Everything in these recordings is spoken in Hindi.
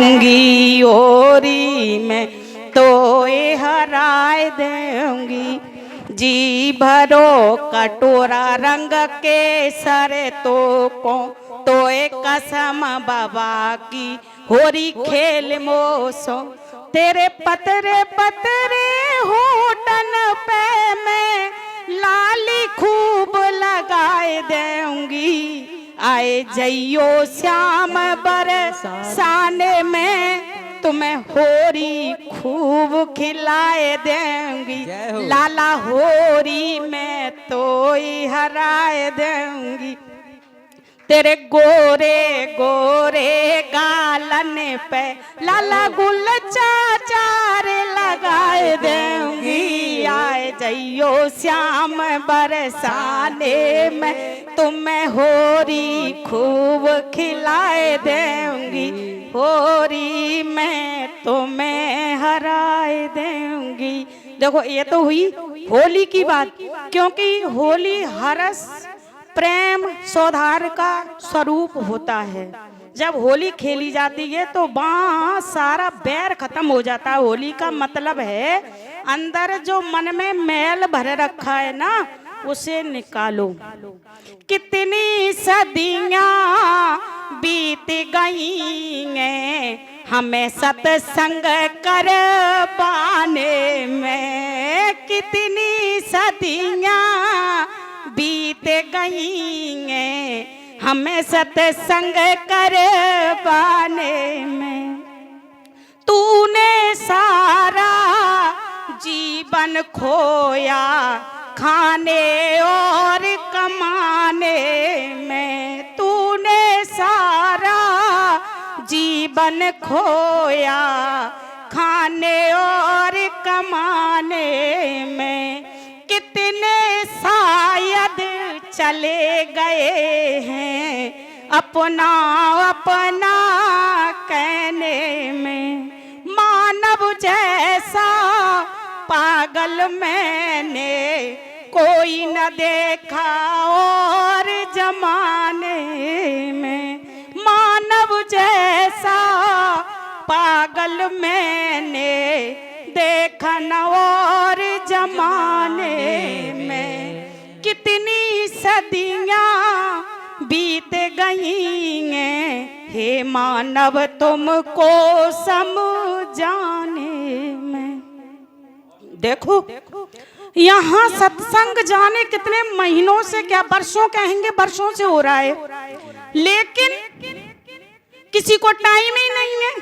देऊंगी होरी में तोए हराए देऊंगी। जी भरो कटोरा रंग के सर तो को तोए कसम बाबा की होरी खेल मोसो। तेरे पतरे पतरे होठन पे मैं लाली खूब लगाए देऊंगी। आए जइयो श्याम बरसाने में तुम्हें होरी खूब खिलाए देंगी। लाला होरी में तो ही हराए देंगी। तेरे गोरे गोरे गालन पे लाला गुल चाचार लगाए देंगी। आए जइयो श्याम बरसाने में तुम्हें होरी खूब खिलाए देंगी। होरी में तुम्हें हराए देंगी। देखो ये तो हुई होली की बात, क्योंकि होली हर्ष प्रेम सौहार्द का स्वरूप होता है। जब होली खेली जाती है तो वहाँ सारा बैर खत्म हो जाता है। होली का मतलब है अंदर जो मन में मैल भर रखा है ना उसे निकालो। कितनी सदियां बीत गई हैं हमें सत्संग करवाने में। कितनी सदियां बीत गई हैं हमें सत्संग करवाने में। तूने सारा जीवन खोया खाने और कमाने में। तूने सारा जीवन खोया खाने और कमाने में। कितने शायद चले गए हैं अपना अपना कहने में। मानव जैसा पागल मैंने कोई न देखा और जमाने में। मानव जैसा पागल मैंने देखा न और जमाने में। कितनी सदियां बीत गई हैं हे मानव तुमको समझाने में। देखो यहाँ सत्संग जाने कितने महीनों से, क्या वर्षों कहेंगे, वर्षों से हो रहा है, लेकिन किसी को टाइम ही नहीं है।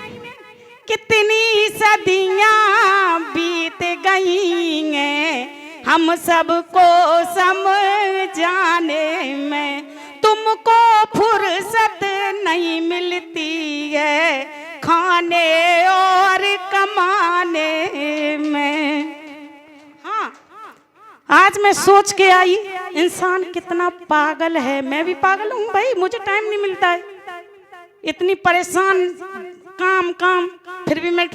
कितनी सदियां बीत गई हैं हम सबको समझाने में। तुमको फुर्सत नहीं मिलती है खाने और कमाने में। हाँ, आज मैं सोच के आई इंसान कितना पागल है। मैं भी पागल हूँ भाई, मुझे टाइम नहीं मिलता है। इतनी परेशान काम काम, फिर भी मैं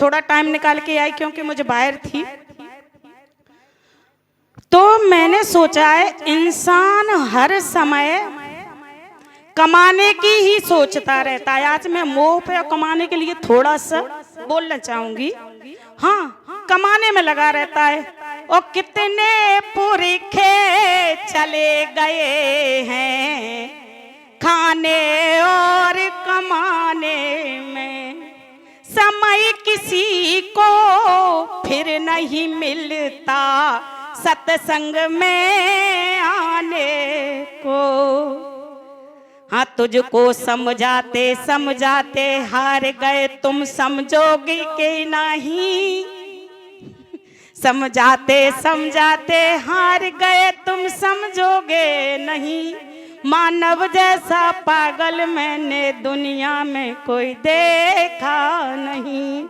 थोड़ा टाइम निकाल के आई क्योंकि मुझे बाहर थी। तो मैंने सोचा है इंसान हर समय कमाने की ही सोचता रहता है। आज मैं मोह पे कमाने के लिए थोड़ा सा बोलना चाहूंगी। हाँ, कमाने में लगा रहता है। और कितने पुरखे चले गए हैं खाने और कमाने में। समय किसी को फिर नहीं मिलता सत्संग में आने को। हाँ, तुझको समझाते समझाते हार गए तुम, समझोगे कि नहीं। समझाते समझाते हार गए तुम, समझोगे नहीं। मानव जैसा पागल मैंने दुनिया में कोई देखा नहीं।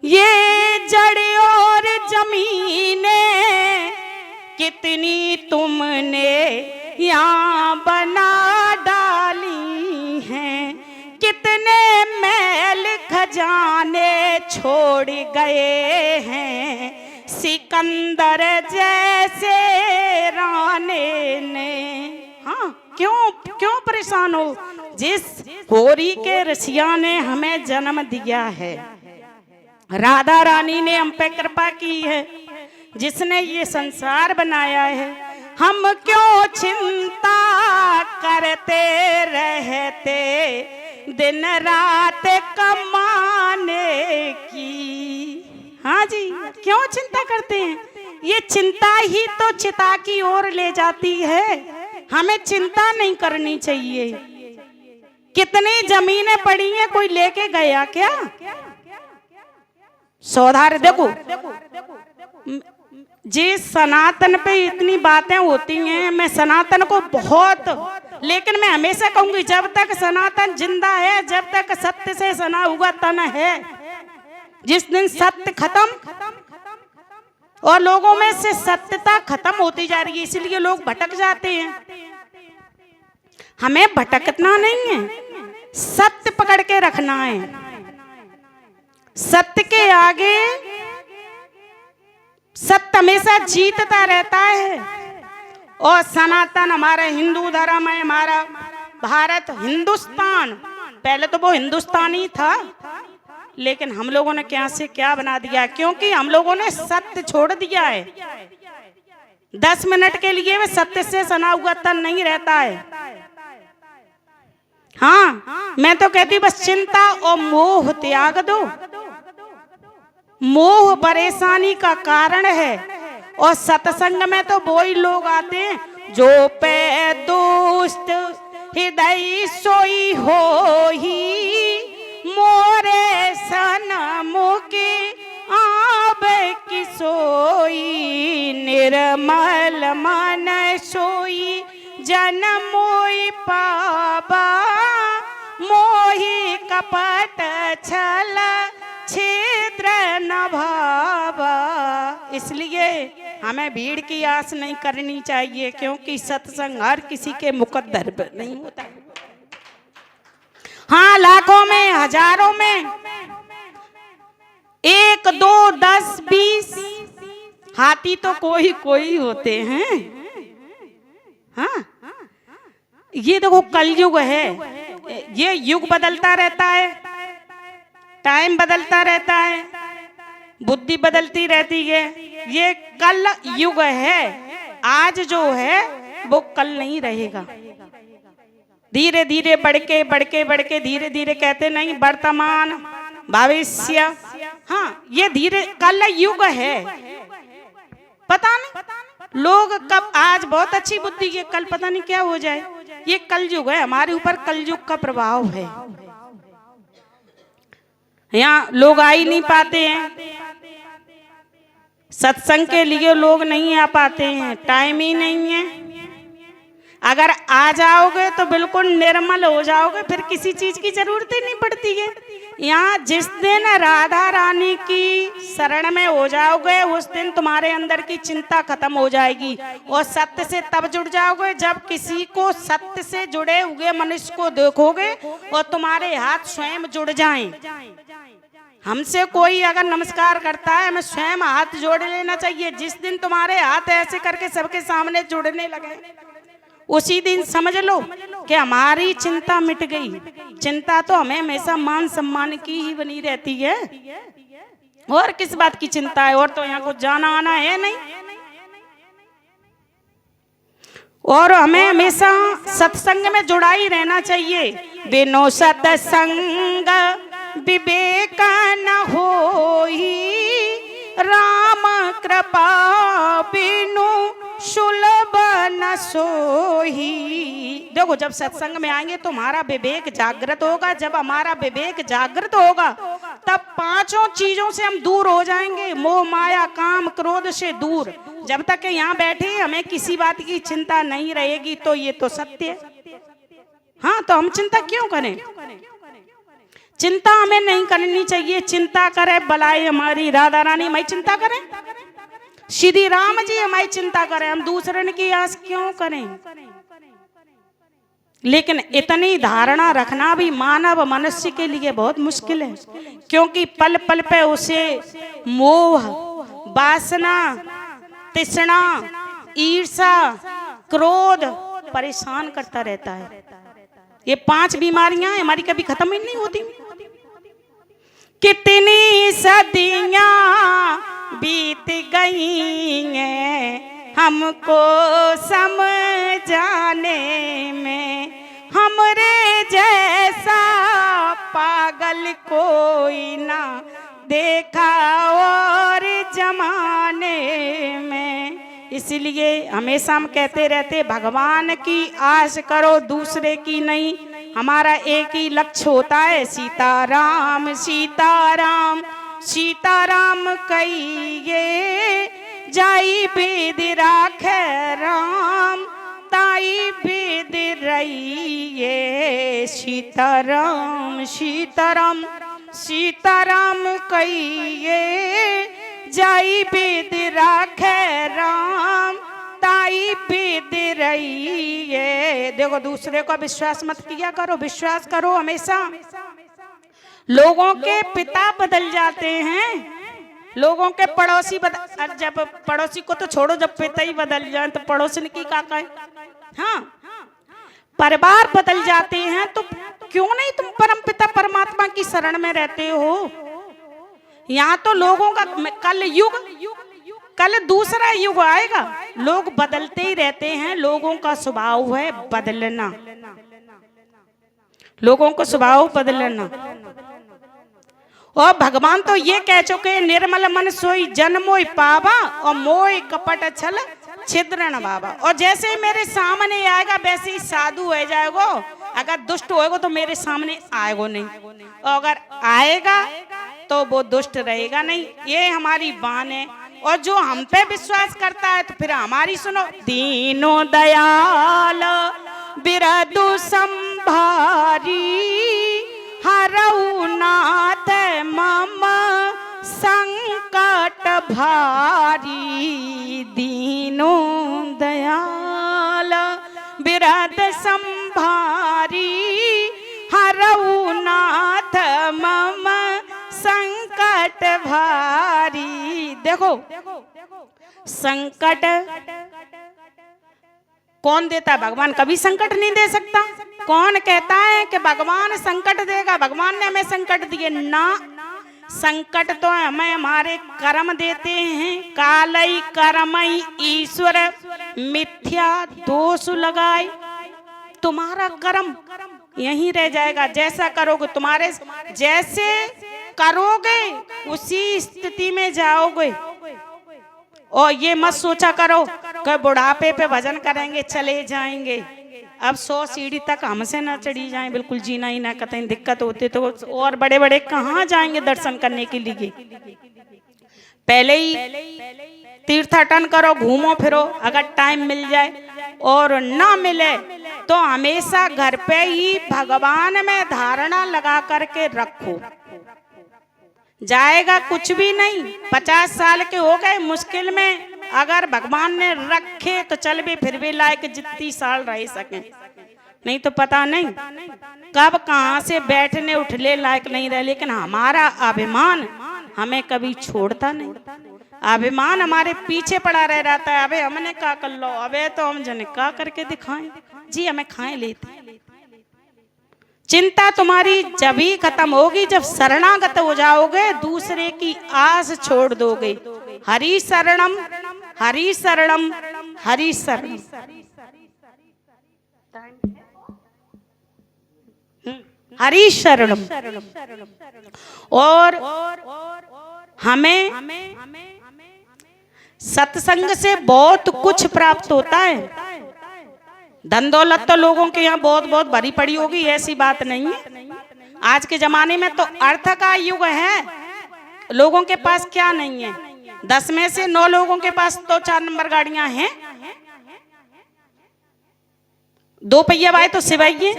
ये जड़ और जमीने कितनी तुमने यहाँ बना डाली हैं। कितने महल खजाने छोड़ गए हैं सिकंदर जैसे राने ने। हाँ, क्यों परेशान हो? जिस होरी के रसिया ने हमें जन्म दिया है, राधा रानी ने हम पे कृपा की है, जिसने ये संसार बनाया है। हम क्यों चिंता करते रहते दिन रात कमाने की। हाँ जी, क्यों चिंता करते हैं? ये चिंता ही तो चिता की ओर ले जाती है। हमें चिंता नहीं करनी चाहिए। कितनी जमीनें पड़ी हैं, कोई लेके गया क्या? सौधार देखो, जी सनातन पे इतनी बातें होती हैं, मैं सनातन को बहुत, लेकिन मैं हमेशा कहूंगी जब तक सनातन जिंदा है, जब तक सत्य से सना हुआ तन है, जिस दिन सत्य खत्म और लोगों में से सत्यता खत्म होती जा रही है, इसलिए लोग भटक जाते हैं। हमें भटकना नहीं है, सत्य पकड़ के रखना है। सत्य के आगे सत्य हमेशा जीतता रहता है। और सनातन हमारा हिंदू धर्म है, हमारा भारत हिंदुस्तान, पहले तो वो हिंदुस्तान ही था, लेकिन हम लोगों ने क्या से क्या बना दिया, क्योंकि हम लोगों ने सत्य छोड़ दिया है। 10 मिनट के लिए वे सत्य से सना हुआ तन नहीं रहता है। हाँ, मैं तो कहती बस चिंता और मोह त्याग दो। मोह परेशानी का कारण है, और सत्संग में तो वो ही लोग आते हैं जो पे दुष्ट हृदय सोई हो ही, मोरे सनमुखी आब की सोई, निर्मल मन सोई जन मोई पाबा, मोही कपट छल छिद्र न भावा। इसलिए हमें भीड़ की आस नहीं करनी चाहिए, क्योंकि सत्संग हर किसी के मुकद्दर पर नहीं होता। हाँ, लाखों में हजारों में 1 2 10 20 हाथी तो कोई कोई होते हैं। हाँ, ये देखो कलयुग है, ये युग बदलता रहता है, टाइम बदलता रहता है, बुद्धि बदलती रहती है। ये कल युग है, आज जो है वो कल नहीं रहेगा। धीरे धीरे बढ़के धीरे धीरे कहते नहीं, वर्तमान भविष्य। हाँ, ये धीरे कल युग है। पता नहीं लोग कब, आज बहुत अच्छी बुद्धि है, कल पता नहीं क्या हो जाए। ये कल युग है, हमारे ऊपर कल युग का प्रभाव है। यहाँ लोग आ ही नहीं पाते हैं, सत्संग के लिए लोग नहीं आ पाते हैं, टाइम ही नहीं है। अगर आ जाओगे तो बिल्कुल निर्मल हो जाओगे, फिर किसी चीज की जरूरत ही नहीं पड़ती है। यहाँ जिस दिन राधा रानी की शरण में हो जाओगे, उस दिन तुम्हारे अंदर की चिंता खत्म हो जाएगी, और सत्य से तब जुड़ जाओगे जब किसी को सत्य से जुड़े हुए मनुष्य को देखोगे और तुम्हारे हाथ स्वयं जुड़ जाएं। हमसे कोई अगर नमस्कार करता है, हमें स्वयं हाथ जोड़ लेना चाहिए। जिस दिन तुम्हारे हाथ ऐसे करके सबके सामने जुड़ने लगे, उसी दिन समझ लो कि हमारी चिंता मिट गई। चिंता तो हमें हमेशा मान सम्मान की ही बनी रहती है, और किस बात की चिंता है? और तो यहाँ कुछ जाना आना है नहीं। और हमें हमेशा सत्संग में जुड़ा ही रहना चाहिए। बिनो सत्संग विवेक न होई, राम कृपा बिनु सुलभ न सोही। देखो, जब सत्संग में आएंगे तो हमारा विवेक जागृत होगा। जब हमारा विवेक जागृत होगा तब 5 चीजों से हम दूर हो जाएंगे, मोह माया काम क्रोध से दूर। जब तक यहाँ बैठे हमें किसी बात की चिंता नहीं रहेगी, तो ये तो सत्य है। हाँ, तो हम चिंता क्यों करें? चिंता हमें नहीं करनी चाहिए। चिंता करे बलाई हमारी राधा रानी हमारी चिंता करें, श्री राम जी हमारी चिंता करें, हम दूसरे की आस क्यों करें? लेकिन इतनी धारणा रखना भी मानव मनुष्य के लिए बहुत मुश्किल है, क्योंकि पल पल पे उसे मोह, वासना, तृष्णा, ईर्ष्या, क्रोध परेशान करता रहता है। ये 5 बीमारियां हमारी कभी खत्म ही नहीं होती। कितनी सदियां बीत गई हैं हमको समझाने में, हमरे जैसा पागल कोई ना देखा और जमाने में। इसलिए हमेशा हम कहते रहते भगवान की आस करो, दूसरे की नहीं। हमारा एक ही लक्ष्य होता है, सीताराम सीताराम सीताराम कहिए, जाई बेद राखे राम, ताई बेद रहिए। सीताराम सीताराम सीताराम कहिए, जाई बेद राखे राम, ताई बेद रहिए। देखो दूसरे को विश्वास मत किया करो, विश्वास करो हमेशा। लोगों के पिता बदल जाते हैं, लोगों के पड़ोसी बदल, जब पड़ोसी को तो छोड़ो, जब पिता ही बदल जाए तो पड़ोसन की का कहे। हाँ, परिवार बदल जाते हैं तो क्यों नहीं तुम परम पिता परमात्मा की शरण में रहते हो। यहाँ तो लोगों का कल युग, कल दूसरा युग आएगा। लोग बदलते ही रहते हैं, लोगों का स्वभाव है बदलना, लोगों को स्वभाव बदलना। और भगवान तो ये कह चुके, निर्मल मन सोई जन मोय पावा, और मोय कपट छल छिद्रण बाबा। और जैसे ही मेरे सामने आएगा वैसे ही साधु हो जाएगा। अगर दुष्ट होएगा तो मेरे सामने आएगा नहीं, और अगर आएगा तो वो दुष्ट रहेगा नहीं। ये हमारी बान है। और जो हम पे विश्वास करता है तो फिर हमारी सुनो। दीनो दयाल बिरदु संभारी, हरऊ नाथ मम संकट भारी। दीनो दयाल बिरद संभारी, हरऊ नाथ मम संकट भारी। देखो संकट कौन देता है? भगवान कभी संकट नहीं दे सकता। कौन कहता है कि भगवान संकट देगा? भगवान ने हमें संकट दिए ना। संकट तो हमें हमारे कर्म देते हैं। कालई कर्मई ईश्वर मिथ्या दोष लगाए। तुम्हारा कर्म यहीं रह जाएगा। जैसा करोगे, तुम्हारे जैसे करोगे उसी स्थिति में जाओगे। और ये मत सोचा करो कि बुढ़ापे पे भजन करेंगे चले जाएंगे। अब 100 सीढ़ी तक हमसे ना चढ़ी जाएं, बिल्कुल जीना ही ना, कतई दिक्कत होती तो और बड़े बड़े कहाँ जाएंगे दर्शन करने के लिए। पहले ही तीर्थाटन करो, घूमो फिरो। अगर टाइम मिल जाए और ना मिले तो हमेशा घर पे ही भगवान में धारणा लगा करके रखो। जाएगा कुछ भी नहीं। 50 साल के हो गए मुश्किल में, अगर भगवान ने रखे तो चल भी फिर भी लायक जितनी साल रह सके। नहीं तो पता नहीं कब कहाँ से बैठने उठले लायक नहीं रहे। लेकिन हमारा अभिमान हमें कभी छोड़ता नहीं। अभिमान हमारे पीछे पड़ा रह जाता है। अबे हमने क्या कर लो, अबे तो हम जने क्या करके दिखाएं जी, हमें खाए लेते। चिंता तुम्हारी जब ही खत्म होगी जब शरणागत हो जाओगे, दूसरे की आस छोड़ दोगे। हरि शरणम हरि शरणम हरि शरणम। हरि शरणम। और हमें सत्संग से बहुत कुछ प्राप्त होता है। धन दौलत तो लोगों के यहाँ बहुत बहुत भरी पड़ी होगी, ऐसी बात नहीं है। आज के जमाने में तो अर्थ का युग है। लोगों के पास क्या नहीं है? 10 में से 9 लोगों के पास तो 4 नंबर गाड़ियां हैं। 2 पहिया वाले तो सिवाइए,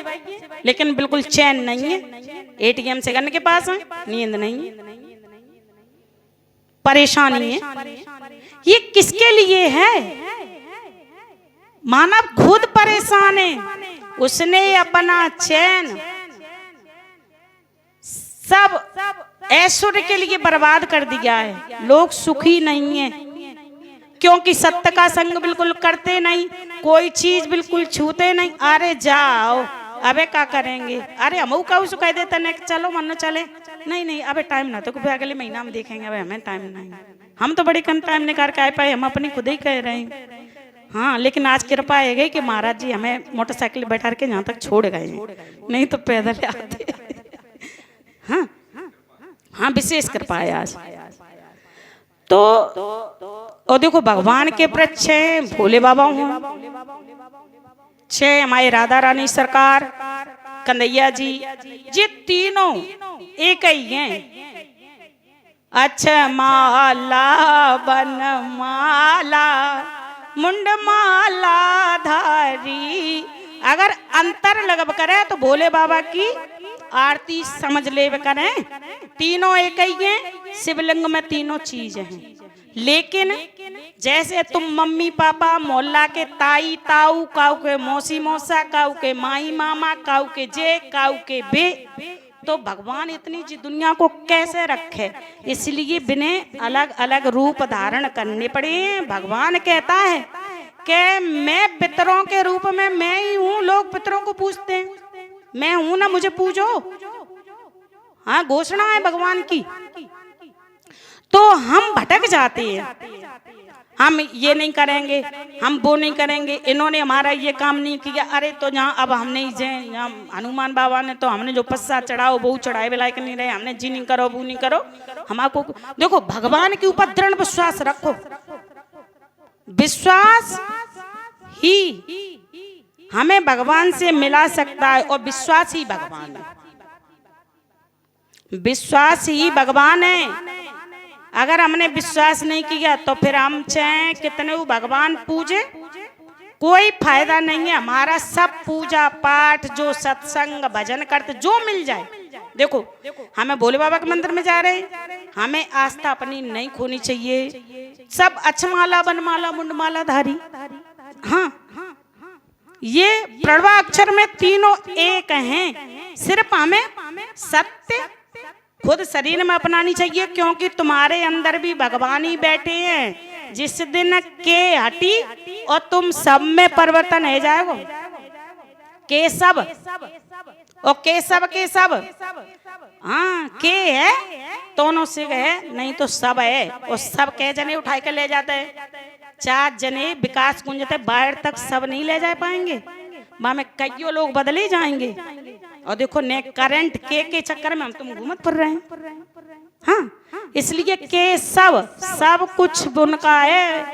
लेकिन बिल्कुल चैन नहीं है। एटीएम से गन के पास है, नींद नहीं है, परेशानी है। ये किसके लिए है? मानव खुद परेशान है। उसने अपना चैन सब ऐश्वर्य के लिए बर्बाद कर दिया है। लोग सुखी नहीं है क्योंकि सत्य का संग बिल्कुल करते नहीं, कोई चीज बिल्कुल छूते नहीं। अरे जाओ, अबे क्या करेंगे, अरे हम कहू कह देते न चलो मन चले, नहीं नहीं अबे टाइम ना तो अगले महीना में देखेंगे, अबे हमें टाइम नहीं, हम तो बड़ी कम टाइम निकाल के आ पाए, हम अपनी खुद ही कह रहे हैं। हाँ लेकिन आज कृपा है गई कि महाराज जी हमें मोटरसाइकिल बैठा के यहाँ तक छोड़ गए, नहीं तो पैदल आते। हाँ हाँ विशेष कृपा है आज। तो और देखो भगवान के वृक्ष भोले बाबा हूँ, छह हमारे राधा रानी सरकार, कन्हैया जी, ये तीनों एक ही हैं। अच्छा माला बन माला मुंड माला धारी, अगर अंतर लगब करे तो भोले बाबा की आरती समझ ले करें, तीनों एक ही हैं, शिवलिंग में तीनों चीज हैं। लेकिन जैसे तुम मम्मी पापा मोहल्ला के ताई ताऊ, काऊ के मौसी मौसा, काऊ के माई मामा, काऊ के जे, काऊ के बे, तो भगवान इतनी दुनिया को कैसे रखे, इसलिए बिने अलग अलग रूप धारण करने पड़े। भगवान कहता है कि मैं पितरों के रूप में मैं ही हूँ, लोग पितरों को पूछते हैं, मैं हूं ना मुझे पूजो। हाँ घोषणा है भगवान की। तो हम भटक जाते हैं, हम ये नहीं करेंगे, हम वो नहीं करेंगे, इन्होंने हमारा ये काम नहीं किया, अरे तो यहाँ अब हमने यहाँ हनुमान बाबा ने तो हमने जो पस्सा चढ़ाओ वो चढ़ाए लायक नहीं रहे, हमने जी नहीं करो वो नहीं करो। हमारे देखो भगवान के ऊपर दृढ़ विश्वास रखो, विश्वास ही हमें भगवान से मिला सकता है, और विश्वास ही भगवान है, विश्वास ही भगवान है। अगर हमने विश्वास नहीं किया तो फिर हम चाहे कितने भगवान पूजे कोई फायदा नहीं है। हमारा सब पूजा पाठ जो सत्संग भजन करते जो मिल जाए, देखो हमें भोले बाबा के मंदिर में जा रहे हैं, हमें आस्था अपनी नहीं खोनी चाहिए। सब अक्षमाला बनमाला मुंडमाला धारी, हाँ ये प्रणवाक्षर में तीनों एक हैं, सिर्फ हमें सत्य खुद शरीर में अपनानी चाहिए, क्योंकि तुम्हारे अंदर भी भगवान ही बैठे हैं। जिस दिन के हटी और तुम सब में परिवर्तन हो जाएगा, केशव और केशव के सब, हाँ के है दोनों से है, नहीं तो सब है, और सब कह जने उठाए के ले जाते हैं, 4 जने विकास कुंज थे बाहर तक सब नहीं ले जा पाएंगे, वहां में कईयों लोग बदले जाएंगे। और देखो ने करंट के चक्कर में हम तुम घूमत फिर रहे हैं। हाँ इसलिए के सब कुछ उनका है,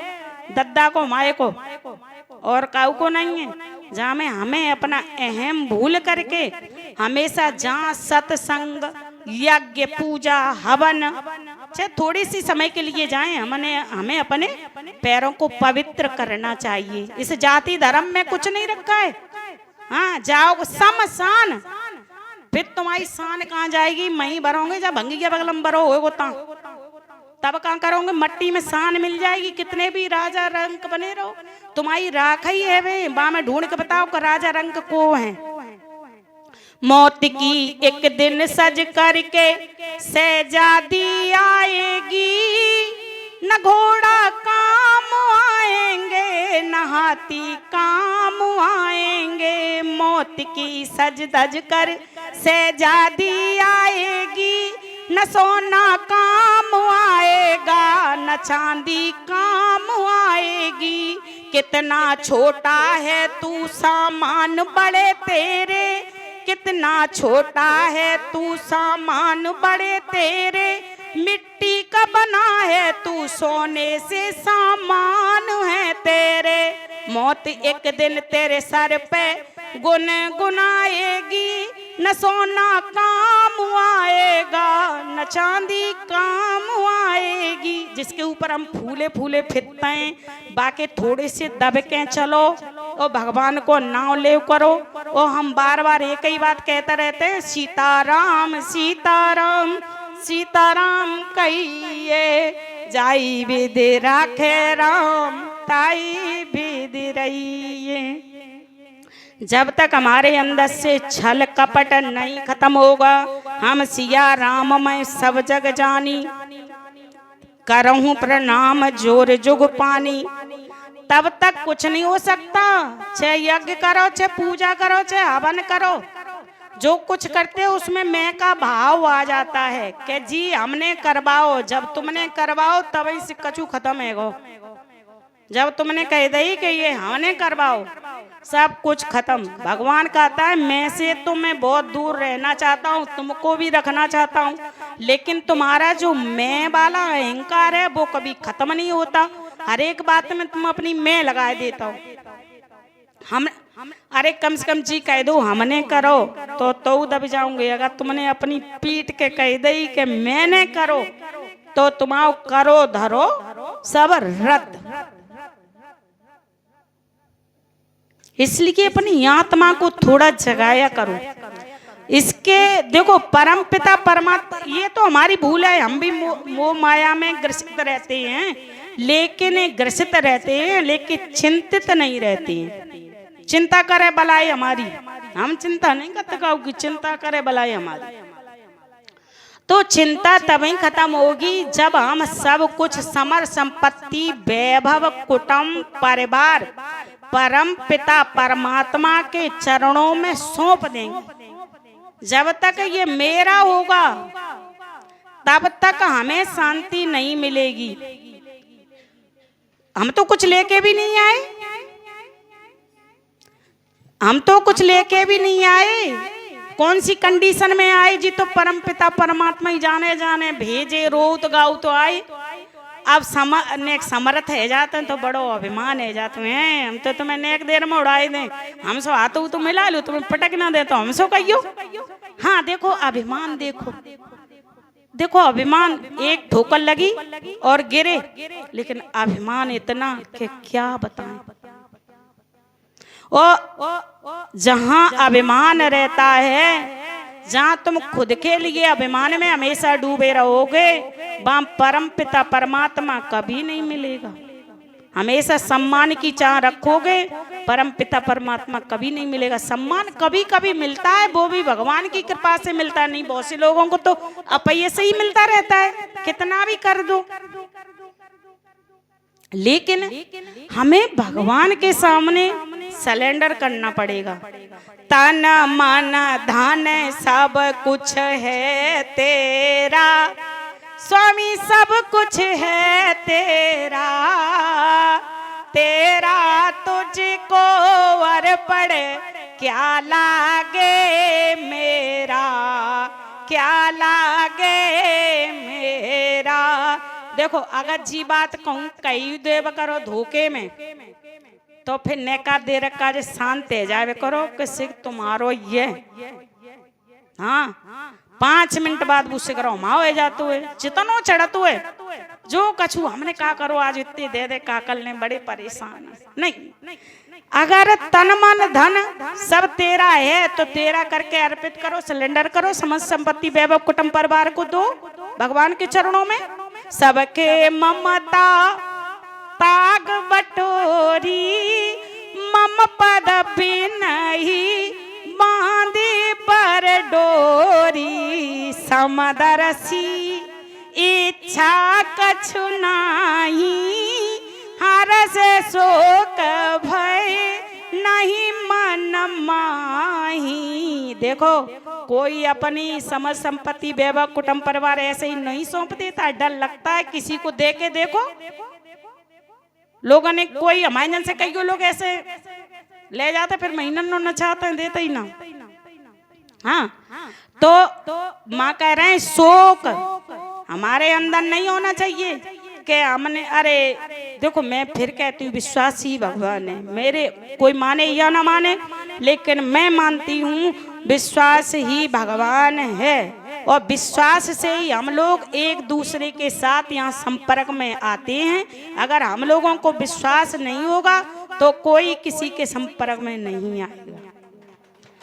दद्दा को माए को और काऊ को नहीं है। जहाँ में हमें अपना अहम भूल करके हमेशा जहाँ सत्संग यज्ञ पूजा हवन चाहे थोड़ी सी समय के लिए जाएं, हमें अपने पैरों को पवित्र करना चाहिए। इस जाति धर्म में कुछ नहीं रखा है। हाँ जाओ समसान, फिर तुम्हारी शान कहाँ जाएगी, मही भरोगे जब भंगी के बगल में भरो हो तब कहाँ करोगे, मट्टी में शान मिल जाएगी। कितने भी राजा रंग बने रहो, तुम्हारी राख ही है वे, बा में ढूंढ के बताओ कि राजा रंग को है। मौत की एक दिन सज करके शहजादी आएगी, न घोड़ा काम आएंगे न हाथी काम आएंगे। मौत की सज धज कर शहजादी आएगी, न सोना काम आएगा न चांदी काम आएगी। कितना छोटा है तू सामान बड़े तेरे, कितना छोटा है तू सामान बड़े तेरे। मिट्टी का बना है तू सोने से सामान है तेरे। मौत एक दिन तेरे सर पे गुनगुनाएगी, न सोना काम आएगा न चांदी काम आएगी। जिसके ऊपर हम फूले फूले फिरते हैं, बाकी थोड़े से दब के चलो और भगवान को नाम ले करो। और हम बार बार एक ही बात कहते रहते हैं, सीताराम सीताराम सीताराम कहिए, जाई विद राखे राम ताई विद रहिए। जब तक हमारे अंदर से छल कपट नहीं खत्म होगा, हम सिया राम मैं सब जग जानी, करहूं प्रणाम जोर जुग पानी। तब तक कुछ नहीं हो सकता। चाहे यज्ञ करो, चाहे पूजा करो, चाहे हवन करो, जो कुछ करते हो उसमें मैं का भाव आ जाता है कि जी हमने करवाओ। जब तुमने करवाओ तभी से कछु खत्म है गो। जब तुमने कह दी कि ये हमने करवाओ, सब कुछ खत्म। भगवान कहता है मैं से तो मैं बहुत दूर रहना चाहता हूँ, तुमको भी रखना चाहता हूँ, लेकिन तुम्हारा जो मैं वाला अहंकार है वो कभी खत्म नहीं होता। हर एक बात में तुम अपनी मैं लगा देता हो। हम अरे कम से कम जी कह दो हमने करो तो दब जाऊंगे। अगर तुमने अपनी पीठ के कह दी कि मैंने करो तो तुम्हारा करो धरो सब रद्द। इसलिए अपनी आत्मा को थोड़ा जगाया करो। इसके देखो परम पिता परमात्मा, ये तो हमारी भूल है, हम भी मोह माया में ग्रसित रहते हैं, लेकिन चिंतित नहीं रहते हैं। चिंता करे भलाई हमारी, हम चिंता नहीं करते कि चिंता करे भलाई हमारी। तो चिंता तभी खत्म होगी जब हम सब कुछ समर संपत्ति वैभव कुटुंब परिवार परम पिता परमात्मा के चरणों में सौंप देंगे। जब तक ये मेरा होगा तब तक हमें शांति नहीं मिलेगी। हम तो कुछ लेके भी नहीं आए, हम तो कुछ लेके भी नहीं आए। कौन सी कंडीशन में आए जी, तो परम पिता परमात्मा ही जाने भेजे, रोत गाऊ तो आए। अब समर्थ है जाते हैं तो बड़ो अभिमान है जाते हैं। हम तो तुम्हें नेक देर में उड़ाई दें, हम सो हाथों तो मिला लो, तुम्हें पटक ना दे तो हम सो कहियो। हाँ देखो अभिमान, देखो अभिमान, एक ठोकर लगी और गिरे, लेकिन अभिमान इतना कि क्या बताएं। जहां अभिमान रहता है, जहां तुम खुद के लिए अभिमान में हमेशा डूबे रहोगे, वहां परम पिता परमात्मा कभी नहीं मिलेगा। हमेशा सम्मान की चाह रखोगे, परम पिता परमात्मा कभी नहीं मिलेगा। सम्मान कभी कभी मिलता है, वो भी भगवान की कृपा से मिलता नहीं। बहुत से लोगों को तो अपये से ही मिलता रहता है, कितना भी कर दो। लेकिन हमें भगवान के सामने सरेंडर करना पड़ेगा। तन मन धन सब कुछ है तेरा, स्वामी सब कुछ है तेरा, तेरा तुझको अर्पण क्या लागे मेरा, क्या लागे मेरा। देखो अगर जी बात कहूँ कही देव करो धोखे में, तो फिर नेका दे रखा जे शांत है जावे करो कि तुम्हारो ये। हाँ 5 मिनट बाद बुस्से करो माओ है जातु है, जितनो चढ़त हुए जो कछु हमने का करो आज इतने दे दे काकल ने बड़े परेशान नहीं। अगर तन मन धन सब तेरा है तो तेरा करके अर्पित करो, सिलेंडर करो, समस्त संपत्ति वैभव कुटुंब परिवार को दो भगवान के चरणों में। सबके ममता ताग बटोरी, मम पद बिनहि बांधी पर डोरी, समदरसी इच्छा कछु नाही, हर से शोक भय नहीं मन माही। देखो कोई अपनी समझ संपत्ति वैभव कुटुंब परिवार ऐसे ही नहीं सौंप देता, डर लगता है किसी को दे के। देखो लोगों ने कोई हमारे जन से कई लोग ऐसे ले जाते फिर महीनों न चाहते हैं, देते ही ना। हाँ तो माँ कह रहे हैं शोक हमारे अंदर नहीं होना चाहिए कि हमने, अरे देखो मैं फिर कहती हूँ विश्वास ही भगवान है। मेरे कोई माने या ना माने, लेकिन मैं मानती हूँ विश्वास ही भगवान है। और विश्वास से ही हम लोग एक दूसरे के साथ यहाँ संपर्क में आते हैं। अगर हम लोगों को विश्वास नहीं होगा तो कोई किसी के संपर्क में नहीं आएगा।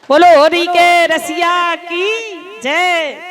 बोलो होरी के रसिया की जय।